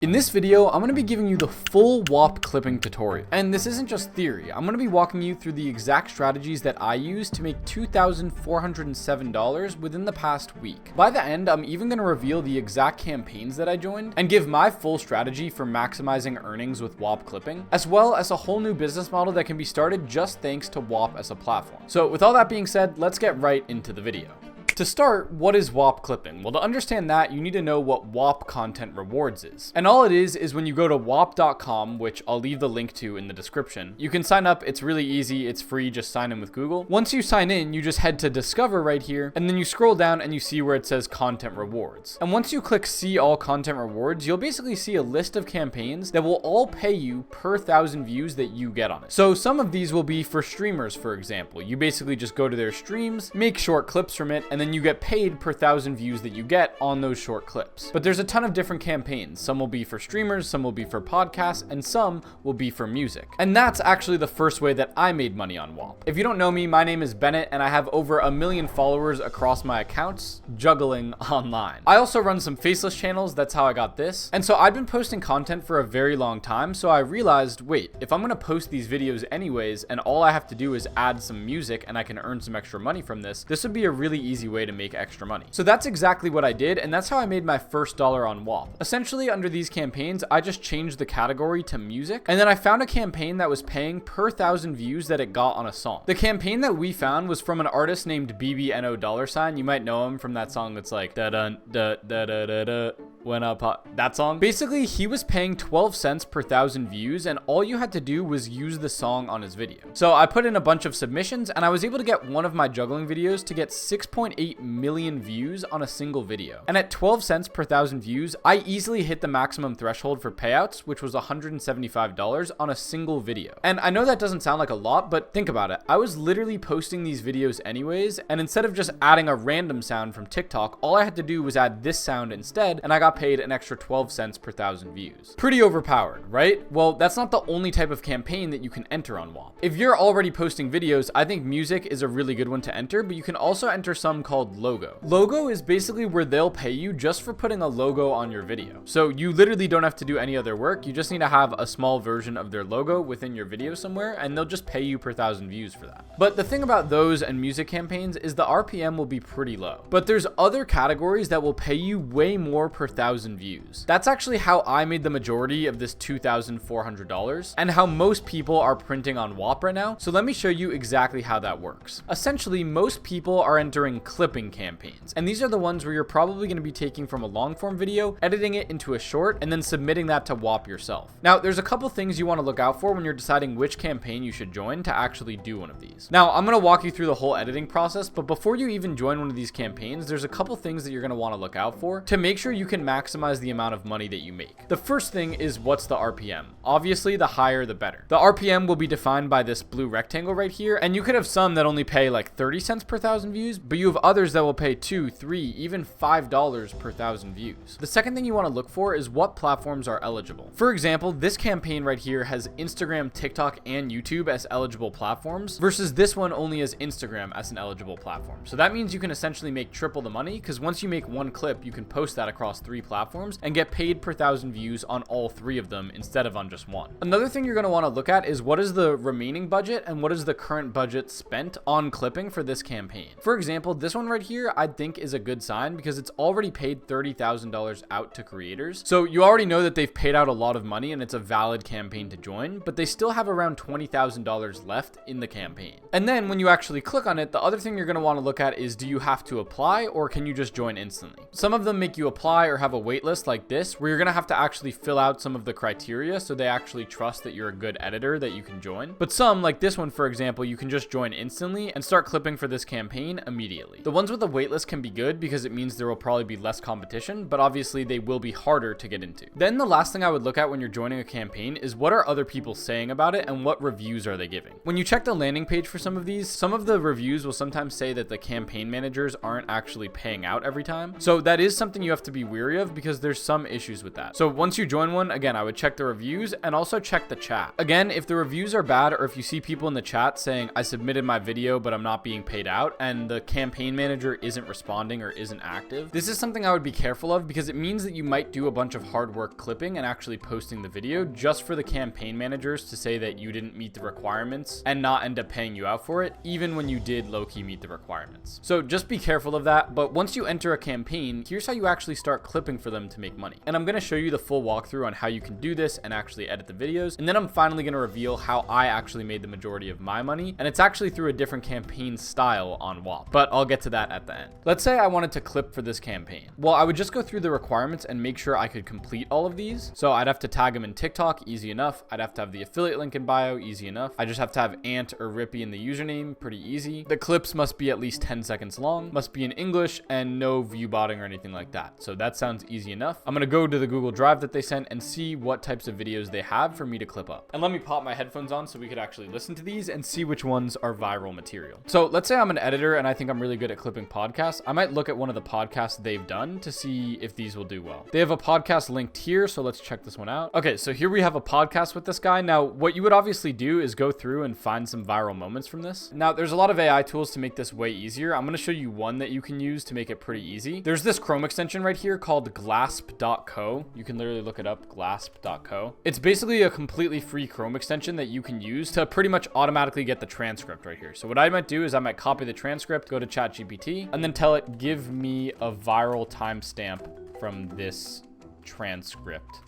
In this video, I'm going to be giving you the full Whop clipping tutorial. And this isn't just theory. I'm going to be walking you through the exact strategies that I used to make $2,407 within the past week. By the end, I'm even going to reveal the exact campaigns that I joined and give my full strategy for maximizing earnings with Whop clipping, as well as a whole new business model that can be started just thanks to Whop as a platform. So with all that being said, let's get right into the video. To start, what is Whop clipping? Well, to understand that, you need to know what Whop content rewards is. And all it is when you go to whop.com, which I'll leave the link to in the description, you can sign up. It's really easy. It's free. Just sign in with Google. Once you sign in, you just head to discover right here, and then you scroll down and you see where it says content rewards. And once you click see all content rewards, you'll basically see a list of campaigns that will all pay you per 1,000 views that you get on it. So some of these will be for streamers, for example. You basically just go to their streams, make short clips from it, and then you get paid per 1,000 views that you get on those short clips. But there's a ton of different campaigns. Some will be for streamers, some will be for podcasts, and some will be for music. And that's actually the first way that I made money on Whop. If you don't know me, my name is Bennett, and I have over 1 million followers across my accounts juggling online. I also run some faceless channels. That's how I got this. And so I've been posting content for a very long time, so I realized, wait, if I'm gonna post these videos anyways, and all I have to do is add some music and I can earn some extra money from this would be a really easy way to make extra money. So that's exactly what I did, and that's how I made my first dollar on Whop. Essentially, under these campaigns, I just changed the category to music, and then I found a campaign that was paying per 1,000 views that it got on a song. The campaign that we found was from an artist named BBNO$. You might know him from that song that's like da da da da da da da when up that song. Basically, he was paying 12 cents per 1,000 views, and all you had to do was use the song on his video. So I put in a bunch of submissions, and I was able to get one of my juggling videos to get 6.8 million views on a single video. And at 12 cents per 1,000 views, I easily hit the maximum threshold for payouts, which was $175 on a single video. And I know that doesn't sound like a lot, but think about it. I was literally posting these videos anyways, and instead of just adding a random sound from TikTok, all I had to do was add this sound instead, and I got paid an extra 12 cents per 1,000 views. Pretty overpowered, right? Well, that's not the only type of campaign that you can enter on Whop. If you're already posting videos, I think music is a really good one to enter, but you can also enter some called logo. Logo is basically where they'll pay you just for putting a logo on your video. So you literally don't have to do any other work. You just need to have a small version of their logo within your video somewhere, and they'll just pay you per 1,000 views for that. But the thing about those and music campaigns is the RPM will be pretty low. But there's other categories that will pay you way more per 1,000 views. That's actually how I made the majority of this $2,400 and how most people are printing on Whop right now. So let me show you exactly how that works. Essentially, most people are entering clipping campaigns, and these are the ones where you're probably going to be taking from a long form video, editing it into a short, and then submitting that to Whop yourself. Now, there's a couple things you want to look out for when you're deciding which campaign you should join to actually do one of these. Now, I'm going to walk you through the whole editing process, but before you even join one of these campaigns, there's a couple things that you're going to want to look out for to make sure you can maximize the amount of money that you make. The first thing is, what's the RPM? Obviously, the higher the better. The RPM will be defined by this blue rectangle right here, and you could have some that only pay like 30 cents per 1,000 views, but you have others that will pay $2, $3, even $5 per 1,000 views. The second thing you want to look for is what platforms are eligible. For example, this campaign right here has Instagram, TikTok, and YouTube as eligible platforms, versus this one only has Instagram as an eligible platform. So that means you can essentially make triple the money, because once you make one clip, you can post that across 3 platforms and get paid per 1,000 views on all 3 of them instead of on just one. Another thing you're going to want to look at is what is the remaining budget and what is the current budget spent on clipping for this campaign. For example, this one right here I think is a good sign because it's already paid $30,000 out to creators. So you already know that they've paid out a lot of money and it's a valid campaign to join, but they still have around $20,000 left in the campaign. And then when you actually click on it, the other thing you're going to want to look at is, do you have to apply or can you just join instantly? Some of them make you apply or have a wait list like this, where you're going to have to actually fill out some of the criteria so they actually trust that you're a good editor that you can join. But some, like this one for example, you can just join instantly and start clipping for this campaign immediately. The ones with a waitlist can be good because it means there will probably be less competition, but obviously they will be harder to get into. Then the last thing I would look at when you're joining a campaign is, what are other people saying about it and what reviews are they giving? When you check the landing page for some of these, some of the reviews will sometimes say that the campaign managers aren't actually paying out every time. So that is something you have to be wary of because there's some issues with that. So once you join one, again, I would check the reviews and also check the chat. Again, if the reviews are bad or if you see people in the chat saying I submitted my video but I'm not being paid out and the campaign manager isn't responding or isn't active, this is something I would be careful of because it means that you might do a bunch of hard work clipping and actually posting the video just for the campaign managers to say that you didn't meet the requirements and not end up paying you out for it, even when you did low-key meet the requirements. So just be careful of that. But once you enter a campaign, here's how you actually start clipping for them to make money. And I'm going to show you the full walkthrough on how you can do this and actually edit the videos. And then I'm finally going to reveal how I actually made the majority of my money. And it's actually through a different campaign style on Whop, but I'll get to that at the end. Let's say I wanted to clip for this campaign. Well, I would just go through the requirements and make sure I could complete all of these. So I'd have to tag them in TikTok, easy enough. I'd have to have the affiliate link in bio, easy enough. I just have to have Ant or Rippy in the username, pretty easy. The clips must be at least 10 seconds long, must be in English, and no view botting or anything like that. So that sounds easy enough. I'm gonna go to the Google Drive that they sent and see what types of videos they have for me to clip up. And let me pop my headphones on so we could actually listen to these and see which ones are viral material. So let's say I'm an editor and I think I'm really good at clipping podcasts. I might look at one of the podcasts they've done to see if these will do well. They have a podcast linked here, so let's check this one out. Okay, so here we have a podcast with this guy. Now, what you would obviously do is go through and find some viral moments from this. Now, there's a lot of AI tools to make this way easier. I'm going to show you one that you can use to make it pretty easy. There's this Chrome extension right here called glasp.co. You can literally look it up, glasp.co. It's basically a completely free Chrome extension that you can use to pretty much automatically get the transcript right here. So what I might do is I might copy the transcript, go to ChatGPT, and then tell it, give me a viral timestamp from this transcript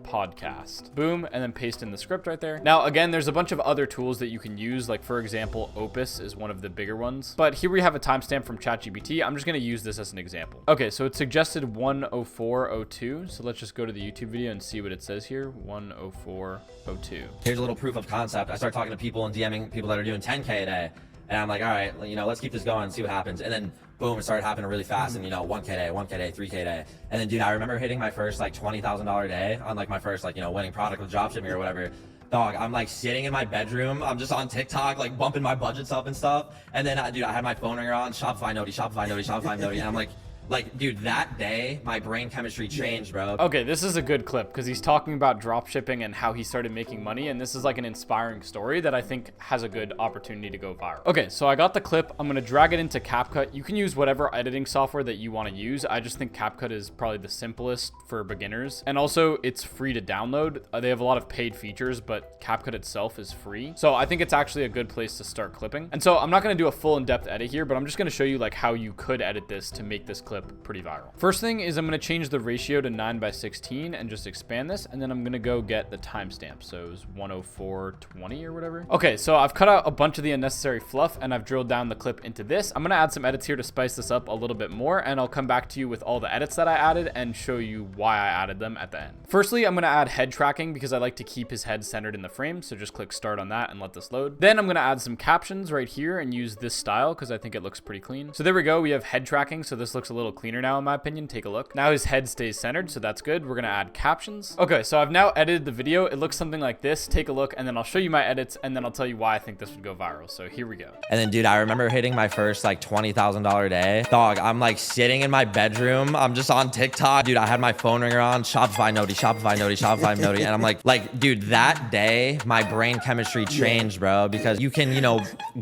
podcast. Boom, and then paste in the script right there. Now, again, there's a bunch of other tools that you can use. Like, for example, Opus is one of the bigger ones. But here we have a timestamp from ChatGPT. I'm just going to use this as an example. Okay, so it suggested 1:04:02. So let's just go to the YouTube video and see what it says here. 1:04:02. Here's a little proof of concept. I start talking to people and DMing people that are doing 10K a day. And I'm like, all right, let's keep this going, see what happens. And then boom, it started happening really fast. And 1K day, 1K day, 3K day. And then, dude, I remember hitting my first like $20,000 day on like my first winning product with dropshipping or whatever. Dog, I'm like sitting in my bedroom. I'm just on TikTok, like bumping my budgets up and stuff. And then, dude, I had my phone ringer on, Shopify Noti, and I'm like, dude, that day, my brain chemistry changed, bro. Okay, this is a good clip because he's talking about drop shipping and how he started making money. And this is like an inspiring story that I think has a good opportunity to go viral. Okay, so I got the clip. I'm going to drag it into CapCut. You can use whatever editing software that you want to use. I just think CapCut is probably the simplest for beginners. And also, it's free to download. They have a lot of paid features, but CapCut itself is free. So I think it's actually a good place to start clipping. And so I'm not going to do a full in-depth edit here, but I'm just going to show you like how you could edit this to make this clip pretty viral. First thing is I'm going to change the ratio to 9:16 and just expand this, and then I'm going to go get the timestamp. So it was 1:04:20 or whatever. Okay, so I've cut out a bunch of the unnecessary fluff and I've drilled down the clip into this. I'm going to add some edits here to spice this up a little bit more, and I'll come back to you with all the edits that I added and show you why I added them at the end. Firstly, I'm going to add head tracking because I like to keep his head centered in the frame. So just click start on that and let this load. Then I'm going to add some captions right here and use this style because I think it looks pretty clean. So there we go. We have head tracking. So this looks a little cleaner now in my opinion. Take a look. Now his head stays centered, so that's good. We're going to add captions. Okay, so I've now edited the video. It looks something like this. Take a look, and then I'll show you my edits, and then I'll tell you why I think this would go viral. So here we go. And then, dude, I remember hitting my first like $20,000 day. Dog, I'm like sitting in my bedroom. I'm just on TikTok. Dude, I had my phone ringer on, Shopify Noti. And I'm like, dude, that day, my brain chemistry changed, bro, because you can,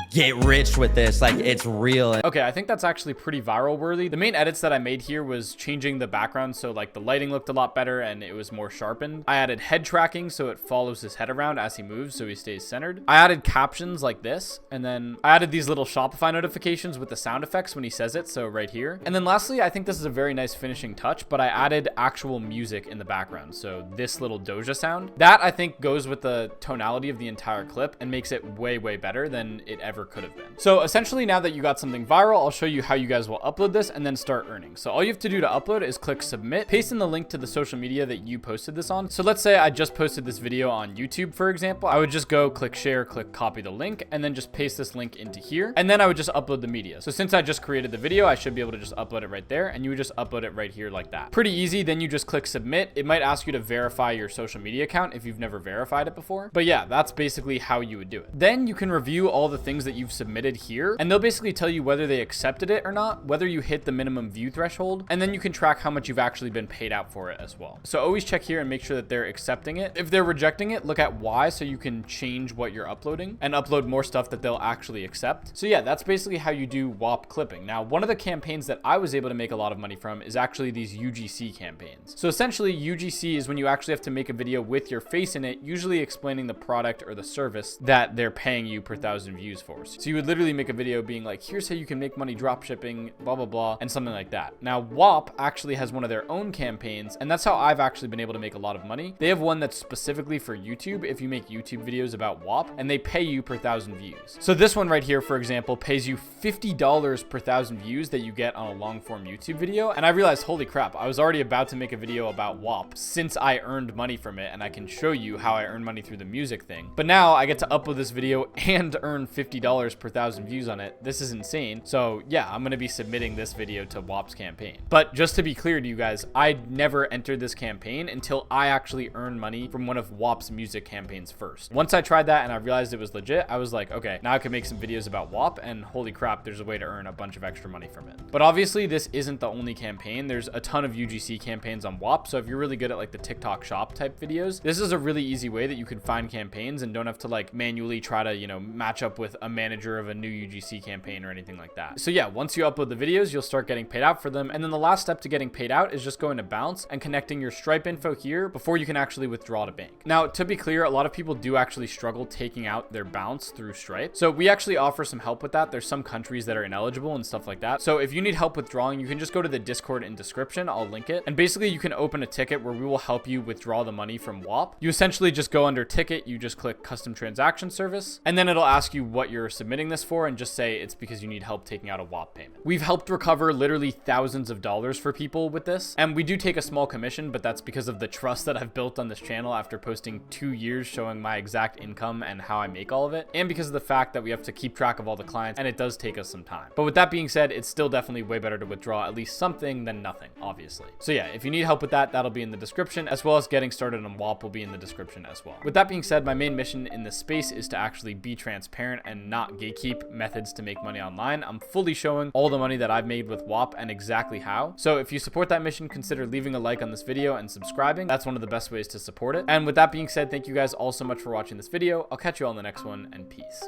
get rich with this. Like, it's real. Okay, I think that's actually pretty viral worthy. The main edits that I made here was changing the background so like the lighting looked a lot better and it was more sharpened. I added head tracking so it follows his head around as he moves so he stays centered. I added captions like this, and then I added these little Shopify notifications with the sound effects when he says it, so right here. And then lastly, I think this is a very nice finishing touch, but I added actual music in the background, so this little Doja sound. That I think goes with the tonality of the entire clip and makes it way better than it ever could have been. So essentially, now that you got something viral, I'll show you how you guys will upload this and then start earning. So all you have to do to upload is click submit, paste in the link to the social media that you posted this on. So let's say I just posted this video on YouTube, for example. I would just go click share, click copy the link, and then just paste this link into here. And then I would just upload the media. So since I just created the video, I should be able to just upload it right there, and you would just upload it right here like that. Pretty easy. Then you just click submit. It might ask you to verify your social media account if you've never verified it before. But yeah, that's basically how you would do it. Then you can review all the things that you've submitted here, and they'll basically tell you whether they accepted it or not, whether you hit the minimum view threshold, and then you can track how much you've actually been paid out for it as well. So always check here and make sure that they're accepting it. If they're rejecting it, look at why, so you can change what you're uploading and upload more stuff that they'll actually accept. So yeah, that's basically how you do Whop clipping. Now, one of the campaigns that I was able to make a lot of money from is actually these UGC campaigns. So essentially, UGC is when you actually have to make a video with your face in it, usually explaining the product or the service that they're paying you per 1,000 views for. So you would literally make a video being like, here's how you can make money drop shipping, blah, blah, blah, and something like that. Now, Whop actually has one of their own campaigns, and that's how I've actually been able to make a lot of money. They have one that's specifically for YouTube if you make YouTube videos about Whop, and they pay you per 1,000 views. So this one right here, for example, pays you $50 per 1,000 views that you get on a long form YouTube video. And I realized, holy crap, I was already about to make a video about Whop since I earned money from it, and I can show you how I earn money through the music thing. But now I get to upload this video and earn $50 per 1,000 views on it. This is insane. So yeah, I'm going to be submitting this video to Whop's campaign. But just to be clear to you guys, I never entered this campaign until I actually earned money from one of Whop's music campaigns first. Once I tried that and I realized it was legit, I was like, okay, now I can make some videos about Whop, and holy crap, there's a way to earn a bunch of extra money from it. But obviously this isn't the only campaign. There's a ton of UGC campaigns on Whop. So if you're really good at like the TikTok shop type videos, this is a really easy way that you can find campaigns and don't have to like manually try to, you know, match up with a manager of a new UGC campaign or anything like that. So yeah, once you upload the videos, you'll start getting paid out for them. And then the last step to getting paid out is just going to Bounce and connecting your Stripe info here before you can actually withdraw to bank. Now, to be clear, a lot of people do actually struggle taking out their Bounce through Stripe. So we actually offer some help with that. There's some countries that are ineligible and stuff like that. So if you need help withdrawing, you can just go to the Discord in description. I'll link it. And basically you can open a ticket where we will help you withdraw the money from Whop. You essentially just go under ticket, you just click custom transaction service, and then it'll ask you what you're submitting this for and just say it's because you need help taking out a Whop payment. We've helped recover literally thousands of dollars for people with this, and we do take a small commission, but that's because of the trust that I've built on this channel after posting 2 years showing my exact income and how I make all of it, and because of the fact that we have to keep track of all the clients, and it does take us some time. But with that being said, it's still definitely way better to withdraw at least something than nothing, obviously. So yeah, if you need help with that, that'll be in the description, as well as getting started on Whop will be in the description as well. With that being said, my main mission in this space is to actually be transparent and not gatekeep methods to make money online. I'm fully showing all the money that I've made with Whop and exactly how. So if you support that mission, consider leaving a like on this video and subscribing. That's one of the best ways to support it. And with that being said, thank you guys all so much for watching this video. I'll catch you all in the next one, and peace.